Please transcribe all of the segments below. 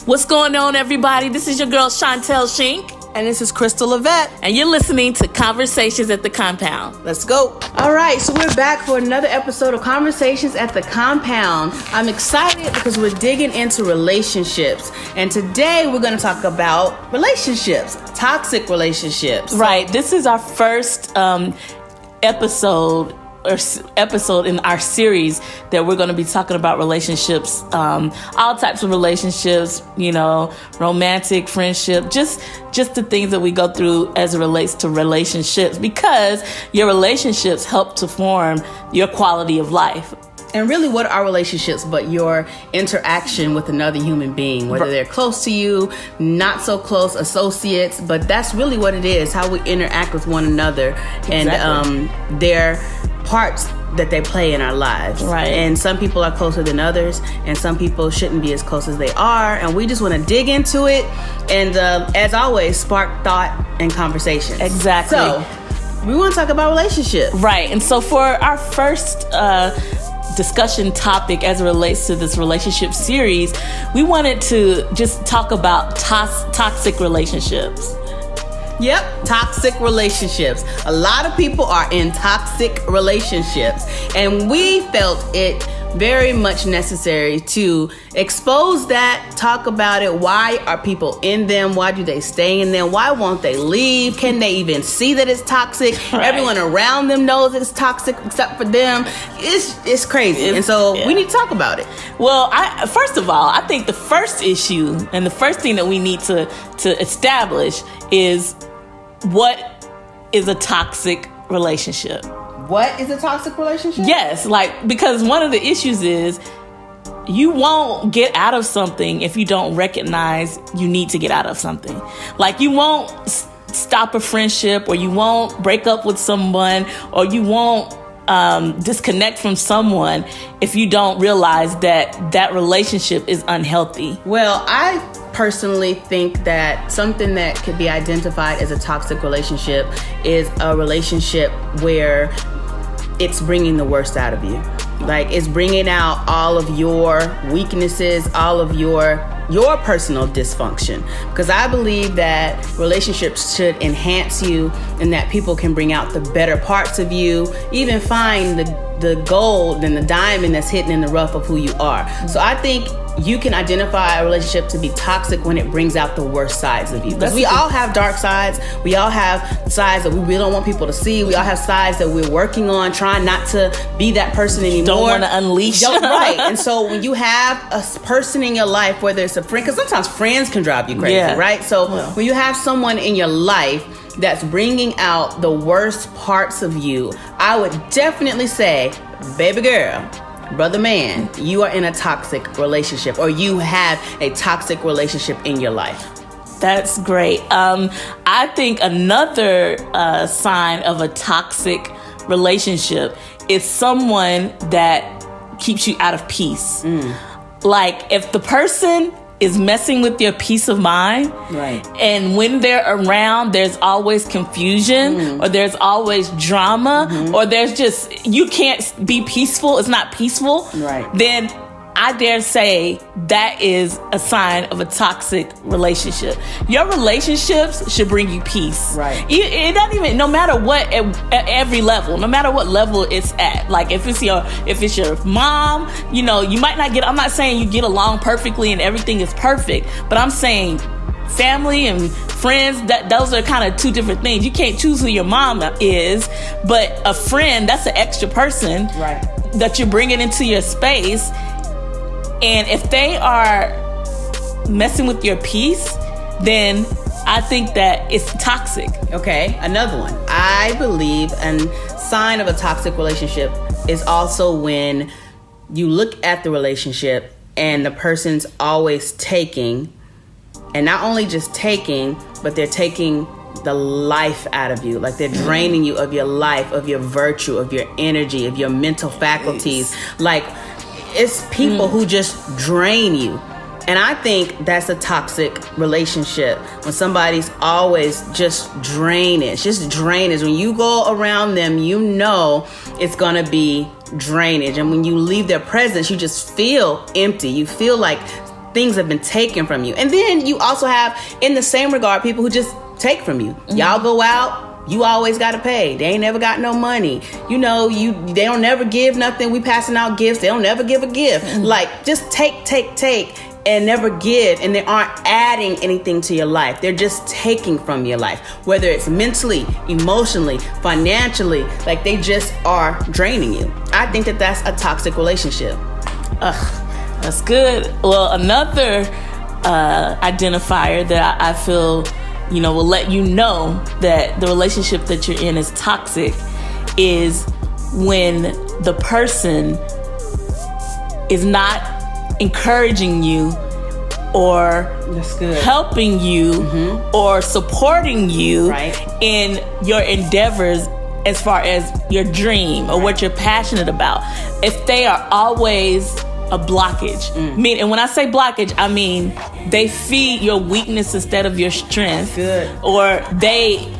What's going on, everybody? This is your girl, Chantel Shink. And this is Crystal Levette. And you're listening to Conversations at the Compound. Let's go. All right, so we're back for another episode of Conversations at the Compound. I'm excited because we're digging into relationships. And today we're going to talk about relationships, toxic relationships. Right. This is our first episode in our series that we're going to be talking about relationships, all types of relationships, romantic, friendship, just the things that we go through as it relates to relationships, because your relationships help to form your quality of life. And really, what are relationships but your interaction with another human being, whether they're close to you, not so close, associates, but that's really what it is, how we interact with one another. Exactly. And their parts that they play in our lives. Right. And some people are closer than others, and some people shouldn't be as close as they are. And we just want to dig into it and, as always, spark thought and conversation. Exactly. So, we want to talk about relationships. Right. And so for our first discussion topic as it relates to this relationship series, we wanted to just talk about toxic relationships. Yep, toxic relationships. A lot of people are in toxic relationships, and we felt it very much necessary to expose that, talk about it. Why are people in them? Why do they stay in them? Why won't they leave? Can they even see that it's toxic? Right. Everyone around them knows it's toxic except for them. It's crazy. And so we need to talk about it. Well, first of all, I think the first issue and the first thing that we need to establish is, what is a toxic relationship? What is a toxic relationship? Yes, because one of the issues is you won't get out of something if you don't recognize you need to get out of something. Like, you won't stop a friendship, or you won't break up with someone, or you won't disconnect from someone if you don't realize that relationship is unhealthy. Well, I personally think that something that could be identified as a toxic relationship is a relationship where it's bringing the worst out of you. Like, it's bringing out all of your weaknesses, all of your personal dysfunction. Because I believe that relationships should enhance you, and that people can bring out the better parts of you, even find the gold and the diamond that's hidden in the rough of who you are. So I think you can identify a relationship to be toxic when it brings out the worst sides of you. Because we all have dark sides. We all have sides that we really don't want people to see. We all have sides that we're working on, trying not to be that person anymore. Don't want to unleash. Right. And so when you have a person in your life, whether it's a friend, because sometimes friends can drive you crazy, right? So when you have someone in your life that's bringing out the worst parts of you, I would definitely say, baby girl, brother man, you are in a toxic relationship, or you have a toxic relationship in your life. That's great. I think another sign of a toxic relationship is someone that keeps you out of peace. Like, if the person is messing with your peace of mind, right, and when they're around, there's always confusion, or there's always drama, or there's just, you can't be peaceful, it's not peaceful, right, then I dare say that is a sign of a toxic relationship. Your relationships should bring you peace. Right. It doesn't even, no matter what, at every level, no matter what level it's at. Like, if it's your mom, you might not get, I'm not saying you get along perfectly and everything is perfect, but I'm saying family and friends, those are kind of two different things. You can't choose who your mom is, but a friend, that's an extra person, right, that you're bringing into your space. And if they are messing with your peace, then I think that it's toxic. Okay, another one. I believe a sign of a toxic relationship is also when you look at the relationship and the person's always taking, and not only just taking, but they're taking the life out of you. Like, they're draining you of your life, of your virtue, of your energy, of your mental faculties. Like, it's people who just drain you. And I think that's a toxic relationship, when somebody's always just drainage. Just drainage. When you go around them, it's going to be drainage. And when you leave their presence, you just feel empty. You feel like things have been taken from you. And then you also have, in the same regard, people who just take from you. Mm-hmm. Y'all go out. You always got to pay. They ain't never got no money. They don't never give nothing. We passing out gifts. They don't never give a gift. Mm-hmm. Like, just take, and never give. And they aren't adding anything to your life. They're just taking from your life. Whether it's mentally, emotionally, financially, like they just are draining you. I think that that's a toxic relationship. That's good. Well, another identifier that I feel will let you know that the relationship that you're in is toxic is when the person is not encouraging you or helping you or supporting you in your endeavors as far as your dream or what you're passionate about. If they are always a blockage. And when I say blockage, I mean they feed your weakness instead of your strength. Good. Or they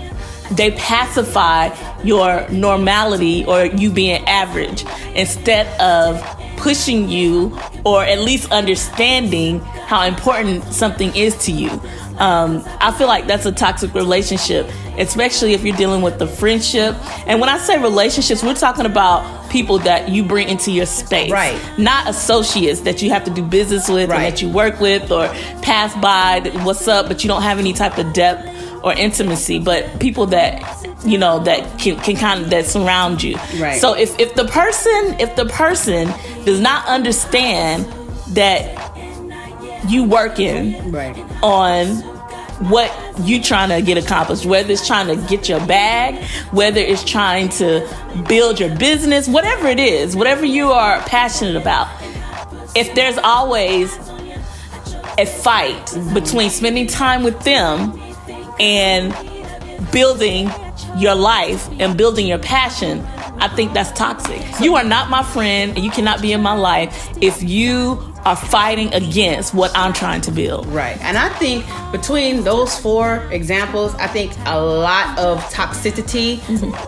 pacify your normality or you being average instead of pushing you or at least understanding how important something is to you. I feel like that's a toxic relationship, especially if you're dealing with the friendship. And when I say relationships, we're talking about people that you bring into your space, right? Not associates that you have to do business with and that you work with or pass by, what's up, but you don't have any type of depth or intimacy, but people that that can kind of that surround you. Right. So if the person does not understand that you working on what you trying to get accomplished, whether it's trying to get your bag, whether it's trying to build your business, whatever it is, whatever you are passionate about, if there's always a fight between spending time with them and building your life and building your passion, I think that's toxic. You are not my friend and you cannot be in my life if you are fighting against what I'm trying to build. Right. And I think between those 4 examples, I think a lot of toxicity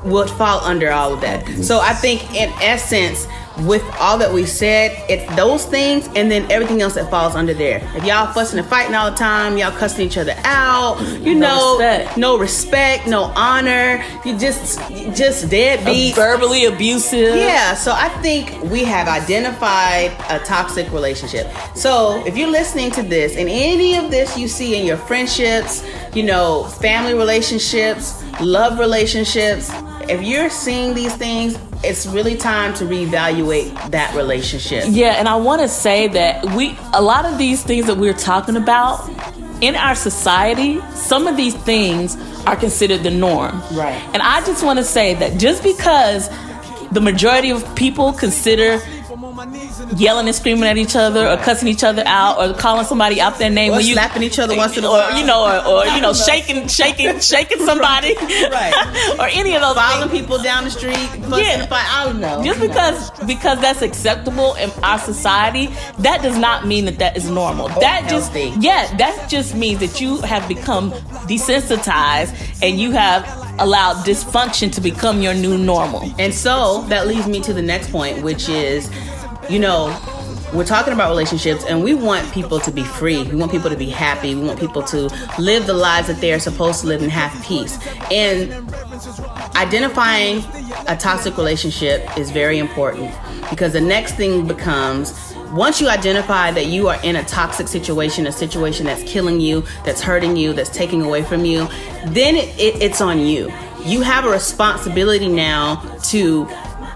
would fall under all of that. So I think in essence, with all that we said, it's those things and then everything else that falls under there. If y'all fussing and fighting all the time, y'all cussing each other out, no respect, no honor, you just deadbeat, verbally abusive. Yeah, so I think we have identified a toxic relationship. So if you're listening to this and any of this you see in your friendships, family relationships, love relationships, if you're seeing these things, it's really time to reevaluate that relationship. Yeah, and I want to say that a lot of these things that we're talking about in our society, some of these things are considered the norm. Right. And I just want to say that just because the majority of people consider yelling and screaming at each other or cussing each other out or calling somebody out their name or slapping each other once in a while, or shaking somebody, right? Or any of those following people down the street, I don't know. Just because that's acceptable in our society, that does not mean that is normal. That just means that you have become desensitized and you have allowed dysfunction to become your new normal. And so that leads me to the next point, which is, we're talking about relationships and we want people to be free. We want people to be happy. We want people to live the lives that they are supposed to live and have peace. And identifying a toxic relationship is very important because the next thing becomes, once you identify that you are in a toxic situation, a situation that's killing you, that's hurting you, that's taking away from you, then it's on you. You have a responsibility now to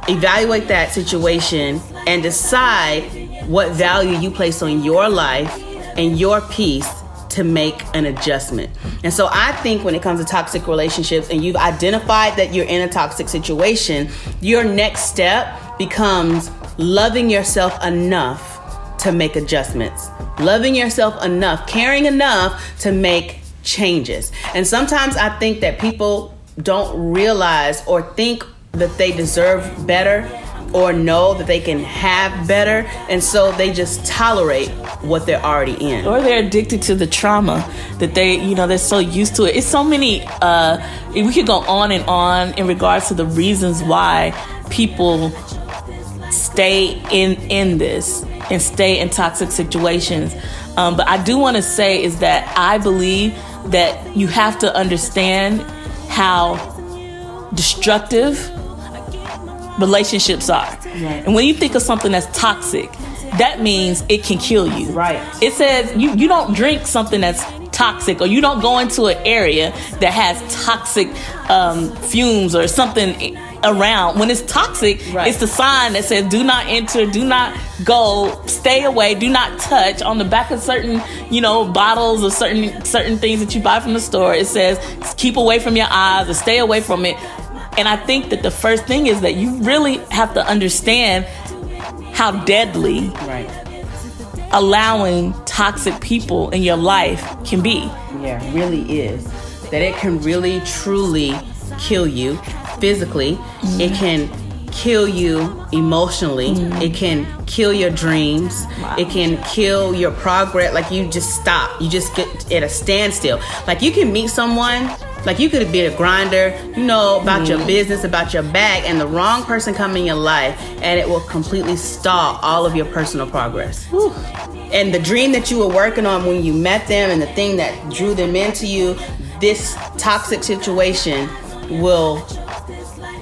evaluate that situation and decide what value you place on your life and your peace to make an adjustment. And so I think when it comes to toxic relationships and you've identified that you're in a toxic situation, your next step becomes loving yourself enough to make adjustments. Loving yourself enough, caring enough to make changes. And sometimes I think that people don't realize or think that they deserve better or know that they can have better, and so they just tolerate what they're already in. Or they're addicted to the trauma that they're so used to it. It's so many, we could go on and on in regards to the reasons why people stay in this and stay in toxic situations. But I do want to say is that I believe that you have to understand how destructive relationships are. Right. And when you think of something that's toxic, that means it can kill you. Right. It says you don't drink something that's toxic, or you don't go into an area that has toxic fumes or something around. When it's toxic, right. It's the sign that says do not enter, do not go, stay away, do not touch. On the back of certain, bottles or certain things that you buy from the store, it says keep away from your eyes or stay away from it. And I think that the first thing is that you really have to understand how deadly right. allowing toxic people in your life can be. Yeah, it really is. That it can really, truly kill you physically. Mm-hmm. It can kill you emotionally. Mm-hmm. It can kill your dreams. Wow. It can kill your progress. Like, you just stop. You just get at a standstill. Like, you can meet someone, like you could be a grinder, about your business, about your bag, and the wrong person come in your life, and it will completely stall all of your personal progress. Whew. And the dream that you were working on when you met them and the thing that drew them into you, this toxic situation will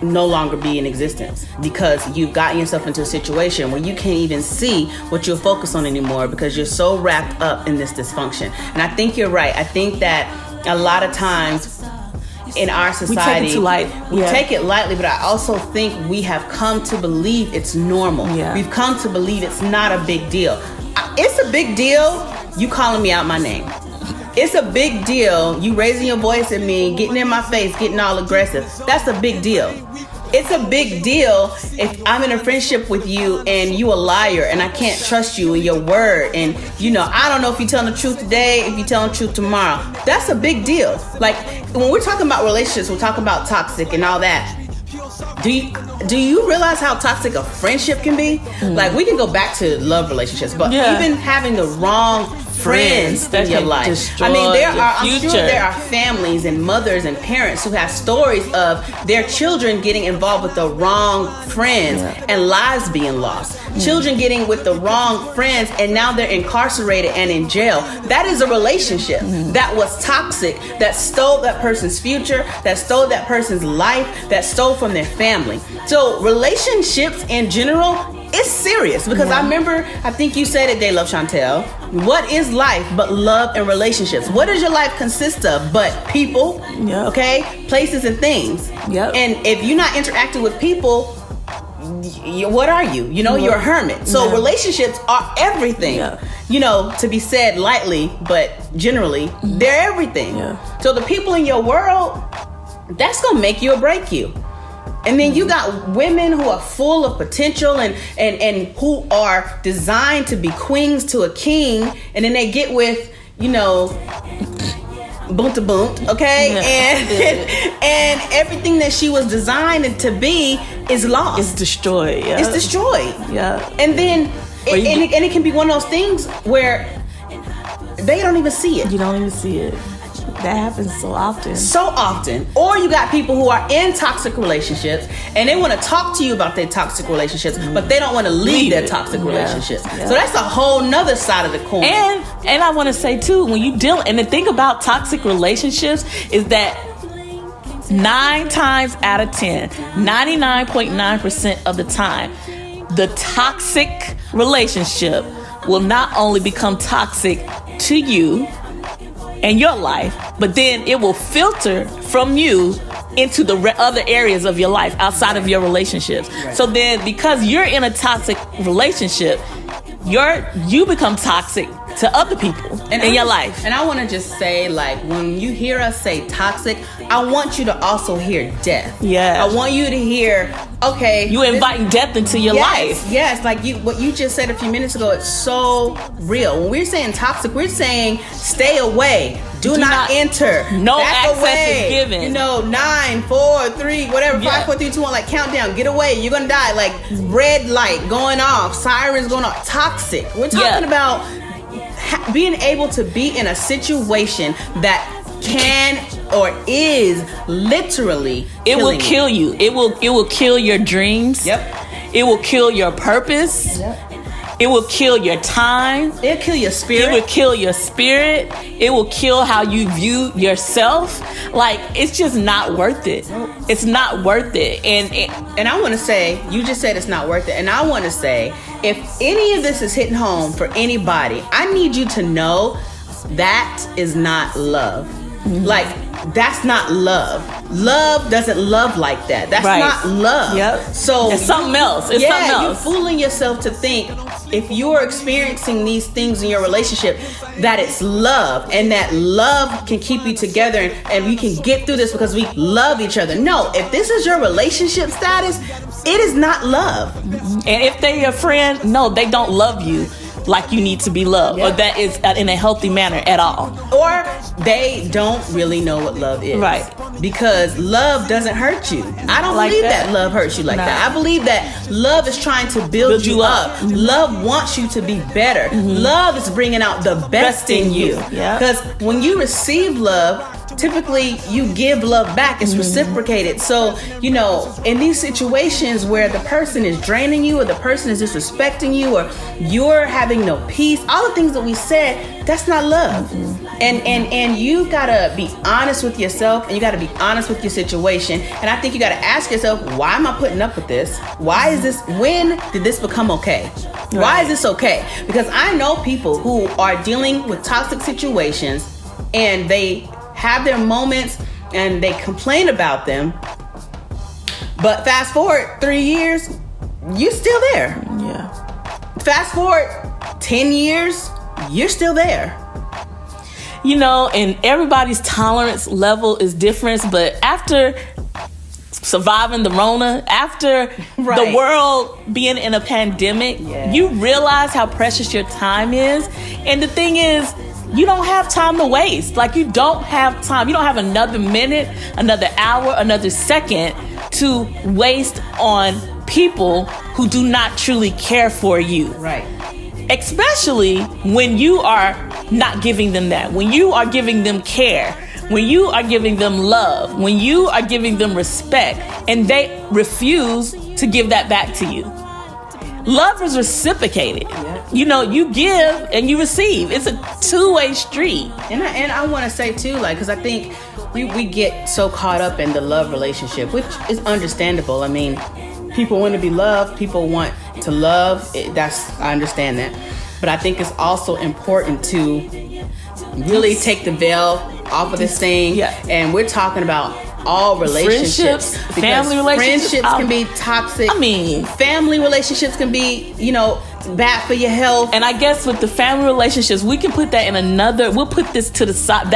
no longer be in existence, because you've gotten yourself into a situation where you can't even see what you're focused on anymore because you're so wrapped up in this dysfunction. And I think you're right. I think that a lot of times in our society, we take it too light. We take it lightly, but I also think we have come to believe it's normal. Yeah. We've come to believe it's not a big deal. It's a big deal you calling me out my name. It's a big deal you raising your voice at me, getting in my face, getting all aggressive. That's a big deal. It's a big deal if I'm in a friendship with you and you a liar and I can't trust you and your word, and I don't know if you're telling the truth today, if you're telling the truth tomorrow. That's a big deal. Like, when we're talking about relationships, we're talking about toxic and all that. Do you realize how toxic a friendship can be? Mm. Like, we can go back to love relationships, but even having the wrong friends in your life. I mean, I'm sure there are families and mothers and parents who have stories of their children getting involved with the wrong friends and lives being lost. Children getting with the wrong friends and now they're incarcerated and in jail. That is a relationship that was toxic, that stole that person's future, that stole that person's life, that stole from their family. So relationships in general, it's serious, because I remember, I think you said it, They Love Chantel. What is life but love and relationships? What does your life consist of but people, okay, places and things? Yep. And if you're not interacting with people, what are you? You're a hermit. So relationships are everything. To be said lightly, but generally, they're everything. So the people in your world, that's gonna make you or break you. And then you got women who are full of potential and who are designed to be queens to a king, and then they get with, boonta boont, okay? And everything that she was designed to be is lost. It's destroyed. Yeah. It's destroyed. Yeah. And then it can be one of those things where they don't even see it. You don't even see it. That happens so often. So often. Or you got people who are in toxic relationships and they want to talk to you about their toxic relationships, but they don't want to leave their toxic relationships. Yeah. So that's a whole nother side of the coin. And I want to say too, when you deal, and the thing about toxic relationships is that 9 times out of 10, 99.9% of the time, the toxic relationship will not only become toxic to you and your life, but then it will filter from you into the other areas of your life outside of your relationships. Right. So then, because you're in a toxic relationship, you become toxic to other people in your life. And I want to just say, like, when you hear us say toxic, I want you to also hear death. Yeah. I want you to hear, okay, you inviting death into your life. Yes, like what you just said a few minutes ago, it's so real. When we're saying toxic, we're saying stay away. Do not enter. No access is given. 9, 4, 3, whatever, 5, 4, 3, 2, 1, like countdown, get away, you're gonna die. Like red light going off, sirens going off. Toxic. We're talking about being able to be in a situation that can or is literally it will kill you. It will kill your dreams. Yep. It will kill your purpose. Yep. It will kill your time. It'll kill your spirit. It will kill your spirit. It will kill how you view yourself. Like, it's just not worth it. It's not worth it. And I want to say, you just said it's not worth it. And I want to say, if any of this is hitting home for anybody, I need you to know that is not love. Mm-hmm. Like, that's not love. Love doesn't love like that. That's not love. Yep. So it's something else. It's something else. You're fooling yourself to think if you're experiencing these things in your relationship that it's love and that love can keep you together and we can get through this because we love each other. No, if this is your relationship status, it is not love. And if they're your friend, no, they don't love you like you need to be loved, or that is in a healthy manner at all. Or they don't really know what love is. Right. Because love doesn't hurt you. I don't believe that love hurts you like that. I believe that love is trying to build you up. Mm-hmm. Love wants you to be better. Mm-hmm. Love is bringing out the best in you. Because when you receive love, typically you give love back. It's reciprocated. So, you know, in these situations where the person is draining you or the person is disrespecting you or you're having no peace, all the things that we said, that's not love. And you gotta be honest with yourself and you gotta be honest with your situation. And I think you gotta ask yourself, why am I putting up with this? Why is this, when did this become okay? Why is this okay? Because I know people who are dealing with toxic situations and they have their moments and they complain about them, but fast forward 3 years, you're still there. Yeah. Fast forward 10 years, you're still there. You know, and everybody's tolerance level is different, but after surviving the Rona, after the world being in a pandemic, you realize how precious your time is. And the thing is, you don't have time to waste. Like, you don't have time. You don't have another minute, another hour, another second to waste on people who do not truly care for you. Right. Especially when you are not giving them that. When you are giving them care. When you are giving them love. When you are giving them respect. And they refuse to give that back to you. Love is reciprocated. You know, you give and you receive. It's a two-way street. And I want to say too, like, because I think we get so caught up in the love relationship, which is understandable. I mean, people want to be loved. People want to love. I understand that. But I think it's also important to really take the veil off of this thing. Yeah. And we're talking about all relationships, family relationships. Friendships can be toxic. I mean, family relationships can be, you know, bad for your health. And I guess with the family relationships, we can put that in we'll put this to the side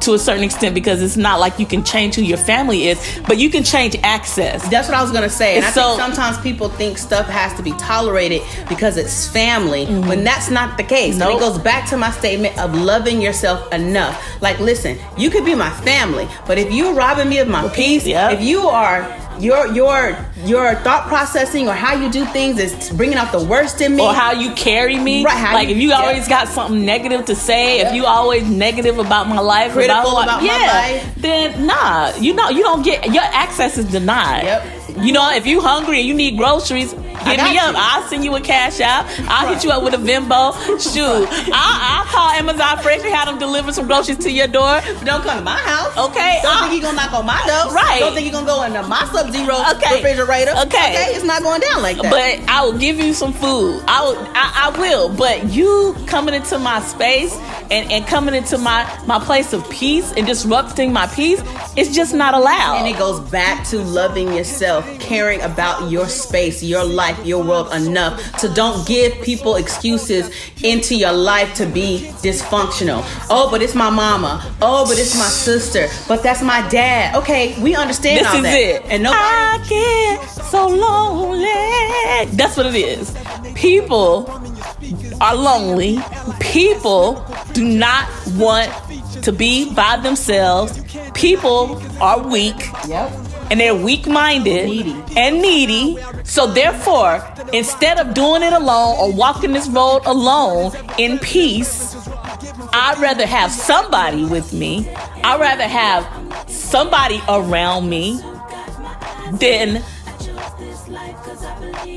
to a certain extent, because it's not like you can change who your family is, but you can change access. That's what I was going to say. And I think sometimes people think stuff has to be tolerated because it's family, when that's not the case. Nope. And it goes back to my statement of loving yourself enough. Like, listen, you could be my family, but if you're robbing me of my peace, if you are your thought processing or how you do things is bringing out the worst in me, or how you carry me, right? Like, if you always got something negative to say, if you always negative about my life, critical about my life, then nah, you don't get, your access is denied. You know, if you hungry and you need groceries, hit me up. I'll send you a cash out. I'll hit you up with a Venmo. Shoot, I'll call Amazon Fresh and have them deliver some groceries to your door. But don't come to my house. Okay. Don't think you're gonna knock on my door. Right. Don't think you're gonna go into my Sub-Zero refrigerator. Okay. It's not going down like that. But I will give you some food. I will. But you coming into my space and coming into my place of peace and disrupting my peace, it's just not allowed. And it goes back to loving yourself, caring about your space, your life, your world enough to don't give people excuses into your life to be dysfunctional. Oh, but it's my mama. Oh, but it's my sister. But that's my dad. Okay, we understand all that. This is it. And nobody. I get so lonely. That's what it is. People are lonely. People do not want to be by themselves. People are weak. And they're weak-minded and needy. So therefore, instead of doing it alone or walking this road alone in peace, I'd rather have somebody with me. I'd rather have somebody around me than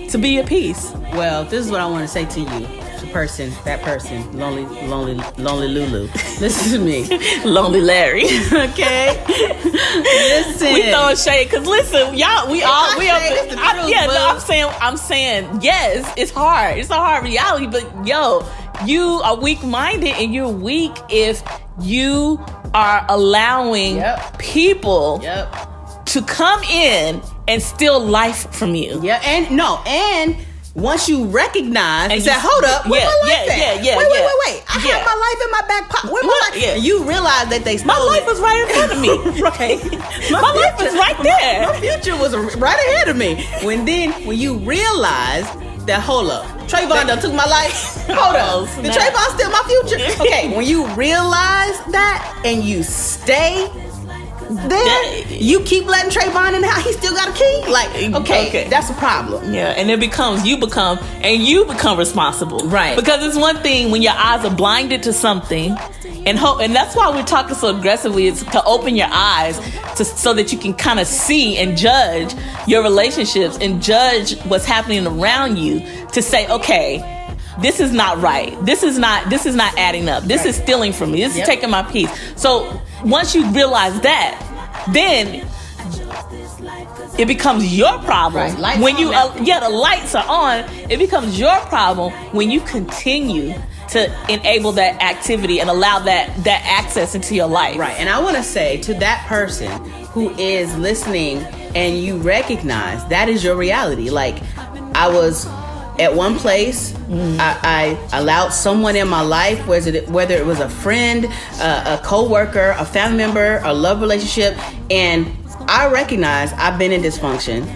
to be at peace. Well, this is what I want to say to you. That person, lonely Lulu. Listen to me. Lonely Larry. Okay? Listen. We throwing shade, because listen, y'all, I'm saying, yes, it's hard. It's a hard reality, but yo, you are weak-minded, and you're weak if you are allowing people to come in and steal life from you. Yeah, and once you recognize and say, hold up, where's my life at? Wait. I have my life in my back pocket. Where's my life? And you realize that they stole my life was right in front of me. Right. My life was right there. My future was right ahead of me. When you realize that, hold up, Trayvon done took my life. Hold up. Did Trayvon steal my future? Okay, when you realize that and you stay there, you keep letting Trayvon in the house, he still got a key? Like, okay, that's a problem. Yeah, and it becomes, you become responsible. Right. Because it's one thing when your eyes are blinded to something, and that's why we're talking so aggressively, is to open your eyes so that you can kind of see and judge your relationships and judge what's happening around you, to say, okay, this is not right. This is not adding up. This is stealing from me. This is taking my peace. So once you realize that, then it becomes your problem. Right. When the lights are on. It becomes your problem when you continue to enable that activity and allow that access into your life. Right. And I want to say to that person who is listening, and you recognize that is your reality. Like, I was at one place, I allowed someone in my life, whether it was a friend, a co-worker, a family member, a love relationship, and I recognize I've been in dysfunction,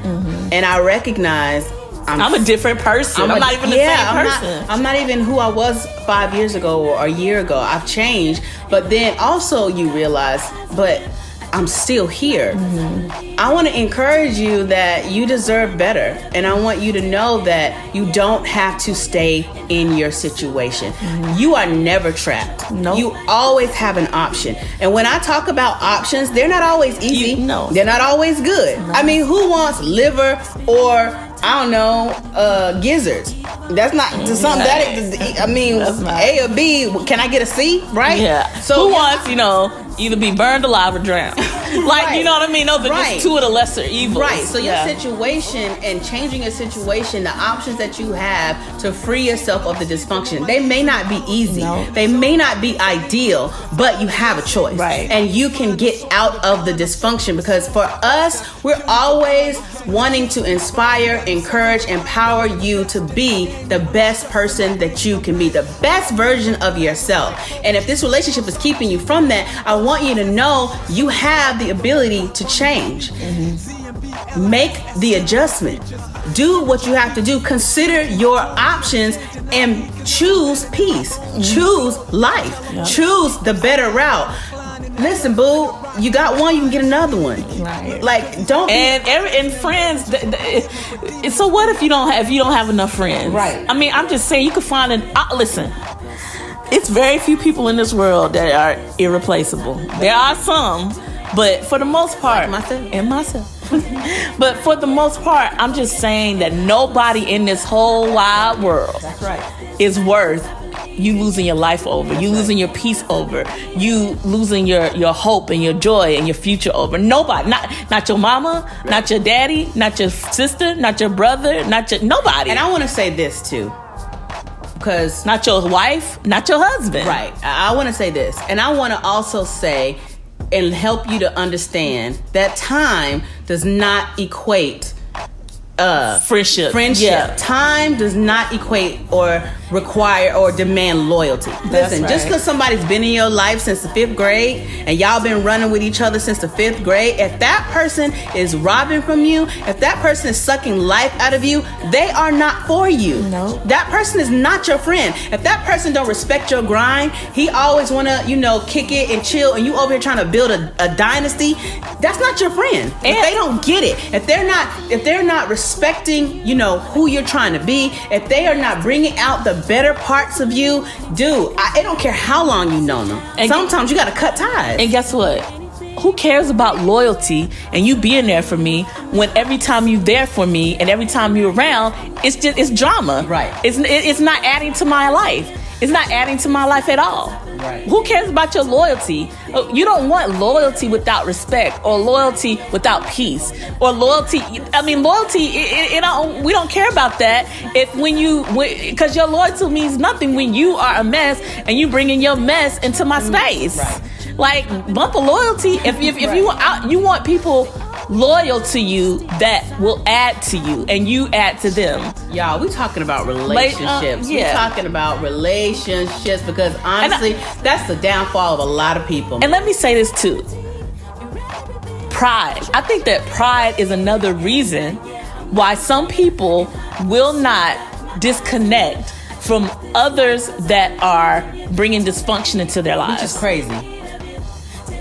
and I recognize I'm a different person. I'm not even the same person. I'm not even who I was 5 years ago or a year ago. I've changed. But then also you realize, but I'm still here. I want to encourage you that you deserve better. And I want you to know that you don't have to stay in your situation. You are never trapped. Nope. You always have an option. And when I talk about options, they're not always easy. They're not always good. No. I mean, who wants liver or, I don't know, gizzards? That's not something that, I mean, A or B, can I get a C, right? Yeah. So who wants, either be burned alive or drowned? Like, you know what I mean? Those are just two of the lesser evils. Right. So your situation and changing your situation, the options that you have to free yourself of the dysfunction, they may not be easy. No. They may not be ideal, but you have a choice. Right. And you can get out of the dysfunction, because for us, we're always wanting to inspire, encourage, empower you to be the best person that you can be, the best version of yourself. And if this relationship is keeping you from that, I want you to know you have the ability to change. Make the adjustment. Do what you have to do. Consider your options and choose peace. Choose life. Choose the better route. Listen, boo, you got one, you can get another one. Right. Like, don't. And friends. So what if you don't have enough friends? Right. I mean, I'm just saying, you could find listen. It's very few people in this world that are irreplaceable. There are some, but for the most part, myself. But for the most part, I'm just saying that nobody in this whole wide world is worth you losing your life over, you losing your peace over, you losing your hope and your joy and your future over. Nobody, not your mama, not your daddy, not your sister, not your brother, nobody. And I want to say this too, because not your wife, not your husband. Right. I want to say this, and I want to also say and help you to understand that time does not equate friendship. Yeah. Time does not equate or require or demand loyalty. Listen, just because somebody's been in your life since the 5th grade and y'all been running with each other since the 5th grade, if that person is robbing from you, if that person is sucking life out of you, they are not for you. No. That person is not your friend. If that person don't respect your grind, he always want to, kick it and chill, and you over here trying to build a dynasty, that's not your friend. If they don't get it, if they're not respecting, who you're trying to be, if they are not bringing out the better parts of you, dude, I don't care how long you know them. And sometimes you got to cut ties. And guess what? who cares about loyalty and you being there for me when every time you there for me and every time you're around, it's drama. Right. It's not adding to my life. It's not adding to my life at all. Right. Who cares about your loyalty? You don't want loyalty without respect, or loyalty without peace, or loyalty. I mean, loyalty. We don't care about that. Because your loyalty means nothing when you are a mess and you bringing your mess into my space. Right. Like, bump of loyalty. If you want people loyal to you that will add to you and you add to them. Y'all, we talking about relationships. Yeah. We talking about relationships because honestly, that's the downfall of a lot of people. And let me say this too. Pride. I think that pride is another reason why some people will not disconnect from others that are bringing dysfunction into their lives. Which is crazy.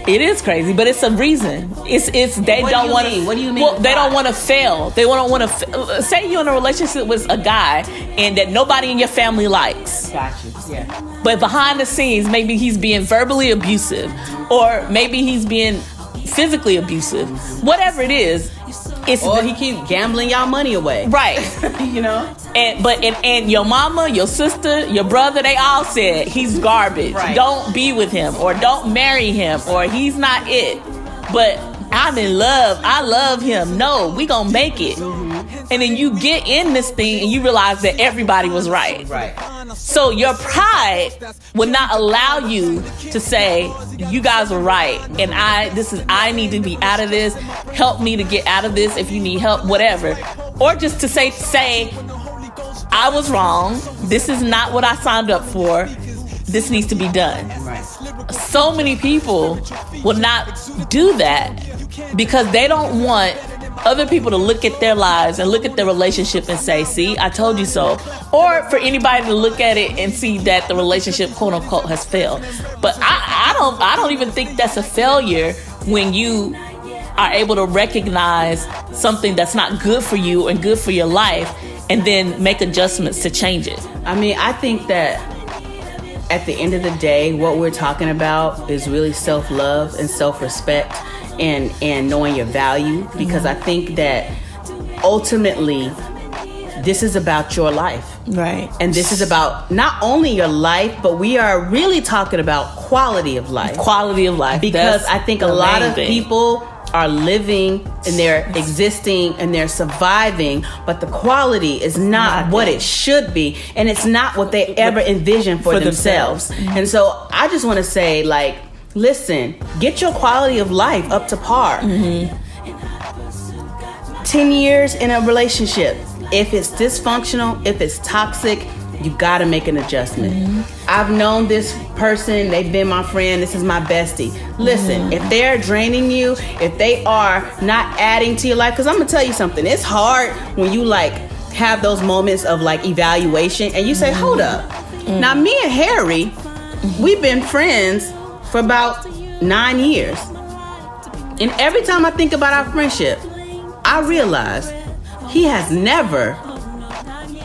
It is crazy, but it's a reason. They don't want to. What do you mean? Well, they don't want to fail. They don't want to. Say you're in a relationship with a guy and that nobody in your family likes. Gotcha. Yeah. But behind the scenes, maybe he's being verbally abusive, or maybe he's being physically abusive. Whatever it is, he keep gambling y'all money away. Right. You know. And your mama, your sister, your brother, they all said he's garbage. Right. Don't be with him, or don't marry him, or he's not it. But I'm in love. I love him. No, we gonna make it. Mm-hmm. And then you get in this thing and you realize that everybody was right. Right. So your pride would not allow you to say, you guys were right, and I need to be out of this. Help me to get out of this if you need help, whatever. Or just to say, I was wrong. This is not what I signed up for. This needs to be done. Right. So many people will not do that because they don't want other people to look at their lives and look at their relationship and say, see, I told you so. Or for anybody to look at it and see that the relationship, quote unquote, has failed. But I don't even think that's a failure when you are able to recognize something that's not good for you and good for your life and then make adjustments to change it. I mean, I think that at the end of the day, what we're talking about is really self-love and self-respect and knowing your value, because I think that ultimately this is about your life. Right. And this is about not only your life, but we are really talking about quality of life. Quality of life. Because I think a lot of people are living and they're existing and they're surviving, but the quality is not what it should be, and it's not what they ever envisioned for themselves. Mm-hmm. And so I just want to say, like, listen, get your quality of life up to par. Mm-hmm. 10 years in a relationship, if it's dysfunctional, if it's toxic, you gotta make an adjustment. Mm-hmm. I've known this person, they've been my friend, this is my bestie. Listen, if they're draining you, if they are not adding to your life, because I'm gonna tell you something, it's hard when you like have those moments of like evaluation and you say, hold up. Now me and Harry, we've been friends for about 9 years. And every time I think about our friendship, I realize he has never ...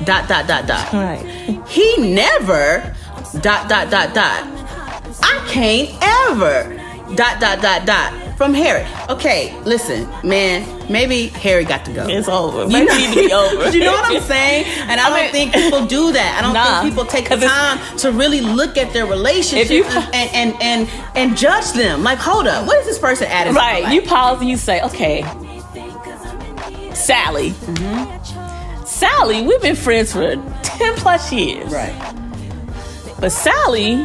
Right. He never ... I can't ever ... from Harry. Okay, listen, man, maybe Harry got to go. It's over. Maybe it need to be over. You know what I'm saying? And I don't think people do that. I don't think people take the time to really look at their relationship and judge them. Like, hold up, what is this person adding? Right. You pause and you say, okay, Sally. Mm-hmm. Sally, we've been friends for 10 plus years. Right. But Sally,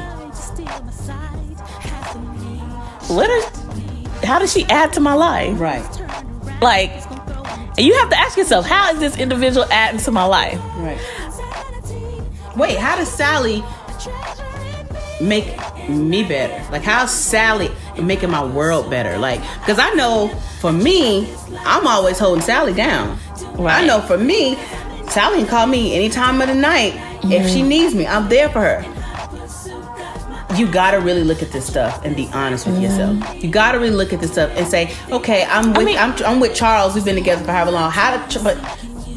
how does she add to my life? Right. Like, and you have to ask yourself, how is this individual adding to my life? Right. Wait, how does Sally make me better? Like, how's Sally making my world better? Like, because I know for me, I'm always holding Sally down. Right. I know for me, Sally can call me any time of the night. Mm-hmm. If she needs me, I'm there for her. You gotta really look at this stuff and be honest with yourself. You gotta really look at this stuff and say, okay, I'm with Charles. We've been together for however long. But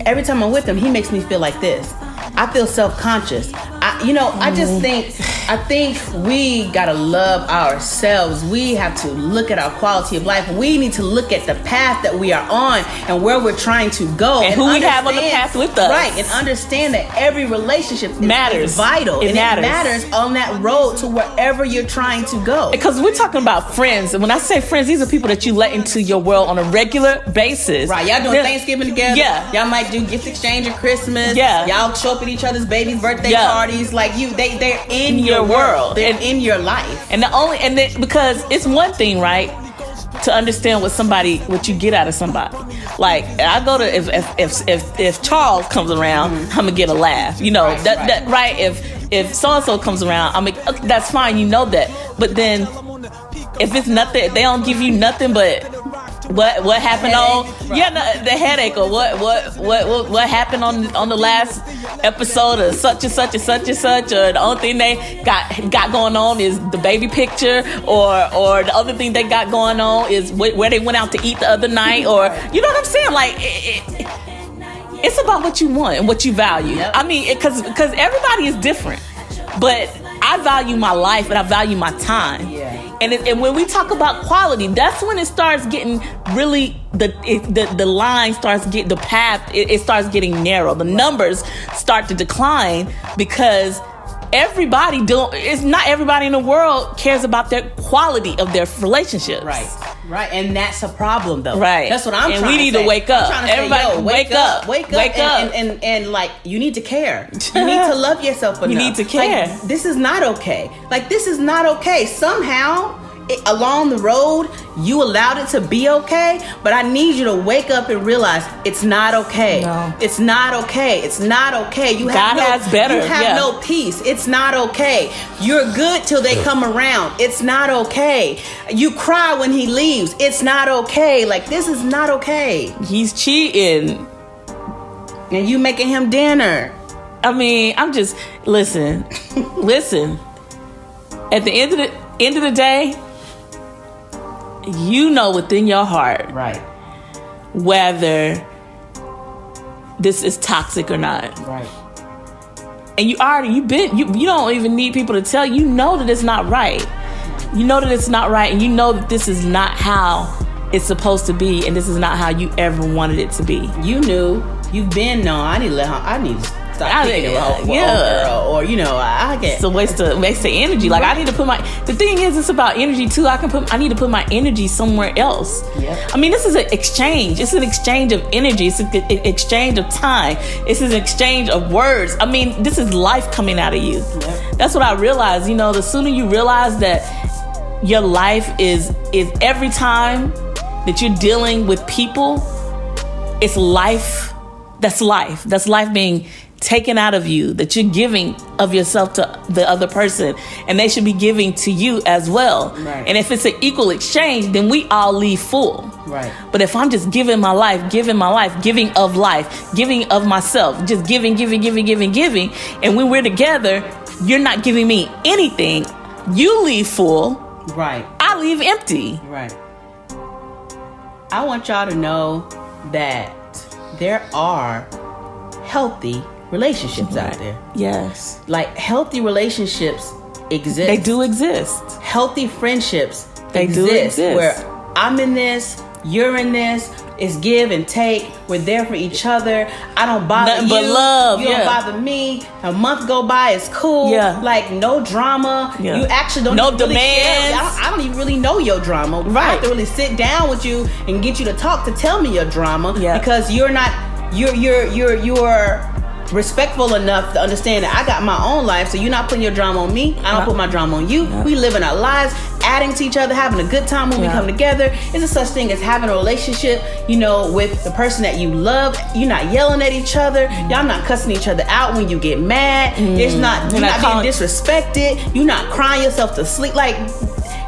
every time I'm with him, he makes me feel like this. I feel self-conscious. I just think I think we gotta love ourselves. We have to look at our quality of life. We need to look at the path that we are on and where we're trying to go. And who we have on the path with us. Right, and understand that every relationship matters. Is vital. It matters. It matters on that road to wherever you're trying to go. Because we're talking about friends. And when I say friends, these are people that you let into your world on a regular basis. Right, y'all doing Thanksgiving together. Yeah. Y'all might do gift exchange at Christmas. Yeah. Y'all show up at each other's babies' birthday parties. Like they're in your world. They're in your life. And because it's one thing, right, to understand what you get out of somebody. Like I go to if Charles comes around, I'm gonna get a laugh. You know right. If so and so comes around, that's fine. You know that. But then if it's nothing, they don't give you nothing but what happened the headache, or what happened on the last episode of such and such and such and such, or the only thing they got going on is the baby picture, or the other thing they got going on is where they went out to eat the other night, or you know what I'm saying? Like it's about what you want and what you value. Yep. I mean, because everybody is different, but I value my life and I value my time. Yeah. And when we talk about quality, that's when it starts getting really the line starts getting, the path it starts getting narrow. The numbers start to decline because it's not everybody in the world cares about their quality of their relationships. Right, and that's a problem, though. Right, that's what I'm trying to say. And we need to wake up. Everybody, wake up, and like you need to care. You need to love yourself enough. You need to care. Like, this is not okay. Somehow, along the road, you allowed it to be okay, but I need you to wake up and realize it's not okay. No. It's not okay. It's not okay. God has better. You have no peace. It's not okay. You're good till they come around. It's not okay. You cry when he leaves. It's not okay. Like, this is not okay. He's cheating. And you making him dinner. I mean, I'm just listen. At the end of the day, you know within your heart, right, whether this is toxic or not. Right. And you don't even need people to tell you. You know that it's not right. You know that it's not right, and you know that this is not how it's supposed to be, and this is not how you ever wanted it to be. You knew. You've been known. I need to stop thinking about girl, or I get. It's a waste of energy. Like, I need to put the thing is, it's about energy too. I need to put my energy somewhere else. Yep. I mean, this is an exchange. It's an exchange of energy. It's an exchange of time. It's an exchange of words. I mean, this is life coming out of you. Yep. That's what I realized. The sooner you realize that your life is every time that you're dealing with people, it's life. That's life. That's life being taken out of you, that you're giving of yourself to the other person, and they should be giving to you as well. Right. And if it's an equal exchange, then we all leave full. Right. But if I'm just giving life, giving of life, giving of myself, just giving, and when we're together, you're not giving me anything. You leave full. Right. I leave empty. Right. I want y'all to know that there are healthy relationships out there. Yes. Like, healthy relationships exist. They do exist. Healthy friendships do exist. Where I'm in this, you're in this, it's give and take. We're there for each other. I don't bother Nothing but love. You don't bother me. A month go by, it's cool. Yeah. Like, no drama. Yeah. You actually don't no even really demands. care. I don't even really know your drama. Right. I have to really sit down with you and get you to talk, to tell me your drama. Yeah. Because you're respectful enough to understand that I got my own life, so you're not putting your drama on me. I don't put my drama on you. We living our lives, adding to each other, having a good time when we come together. It's a such thing as having a relationship, with the person that you love. You're not yelling at each other. Y'all not cussing each other out when you get mad. It's not, you're not being disrespected. You're not crying yourself to sleep. Like,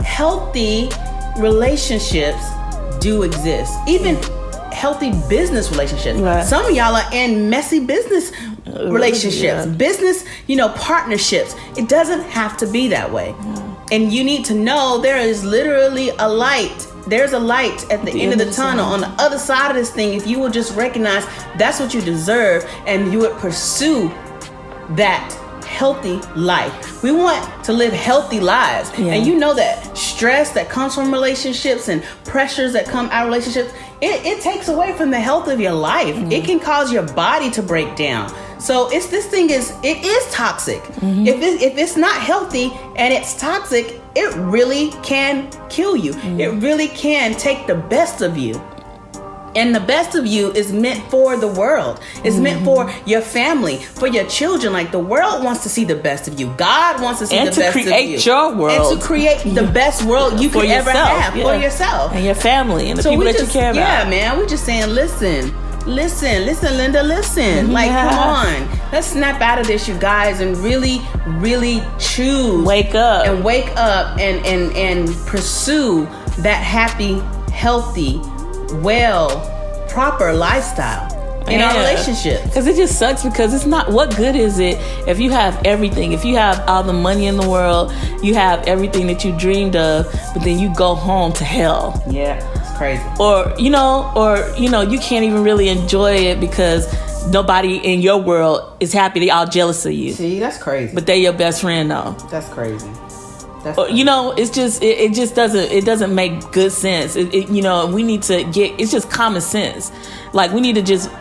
healthy relationships do exist. Even healthy business relationships. Right. Some of y'all are in messy business relationships, business, partnerships. It doesn't have to be that way. And you need to know there is literally a light. There's a light at the end of the tunnel on the other side of this thing. If you will just recognize that's what you deserve, and you would pursue that healthy life. We want to live healthy lives. Yeah. And you know that stress that comes from relationships and pressures that come out of relationships, it takes away from the health of your life. Mm-hmm. It can cause your body to break down. So it is toxic. Mm-hmm. If it's not healthy and it's toxic, it really can kill you. Mm-hmm. It really can take the best of you. And the best of you is meant for the world. It's meant for your family, for your children. Like, the world wants to see the best of you. God wants to see the best of you. And to create your world. And to create the best world you could ever have for yourself. And your family and the people that you care about. Yeah, man. We're just saying, listen, Linda, listen. Like, come on. Let's snap out of this, you guys, and really, really choose. Wake up and pursue that happy, healthy, proper lifestyle in our relationship. Because it just sucks, because it's not, what good is it if you have everything, if you have all the money in the world, you have everything that you dreamed of, but then you go home to hell. Yeah, it's crazy. Or you can't even really enjoy it because nobody in your world is happy. They all jealous of you. See, that's crazy. But they your best friend though. That's crazy. It's just it just doesn't make good sense. We need to it's just common sense. Like, we need to just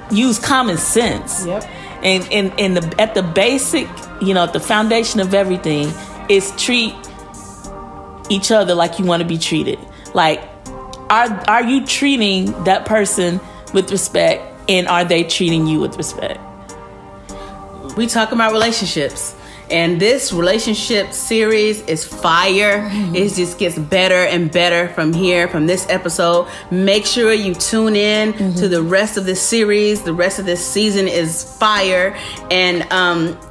use common sense. Yep. And at the basic, at the foundation of everything is treat each other like you want to be treated. Like, are you treating that person with respect, and are they treating you with respect? We talk about relationships. And this relationship series is fire. Mm-hmm. It just gets better and better from this episode. Make sure you tune in to the rest of this series. The rest of this season is fire. And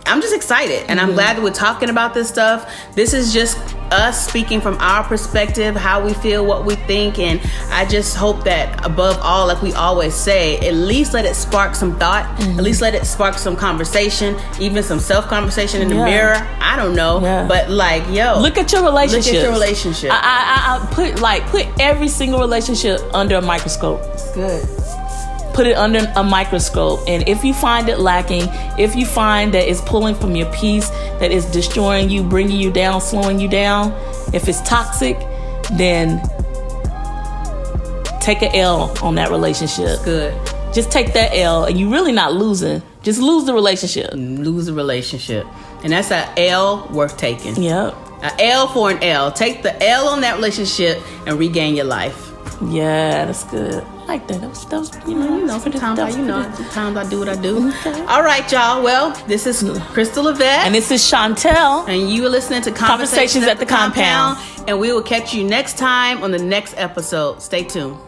I'm just excited. And I'm glad that we're talking about this stuff. This is just us speaking from our perspective, how we feel, what we think. And I just hope that, above all, like we always say, at least let it spark some thought. At least let it spark some conversation, even some self-conversation in the mirror. I don't know. Yeah. But look at your relationship. I put every single relationship under a microscope. It's good. Put it under a microscope, and if you find it lacking, if you find that it's pulling from your peace, that it's destroying you, bringing you down, slowing you down, if it's toxic, then take an L on that relationship. It's good. Just take that L, and you're really not losing. Just lose the relationship. Lose the relationship. And that's an L worth taking. Yep. An L for an L. Take the L on that relationship and regain your life. Yeah, that's good. I like that. That was sometimes I do what I do. Okay. All right, y'all. Well, this is Crystal Yvette. And this is Chantel. And you are listening to Conversations at the Compound. And we will catch you next time on the next episode. Stay tuned.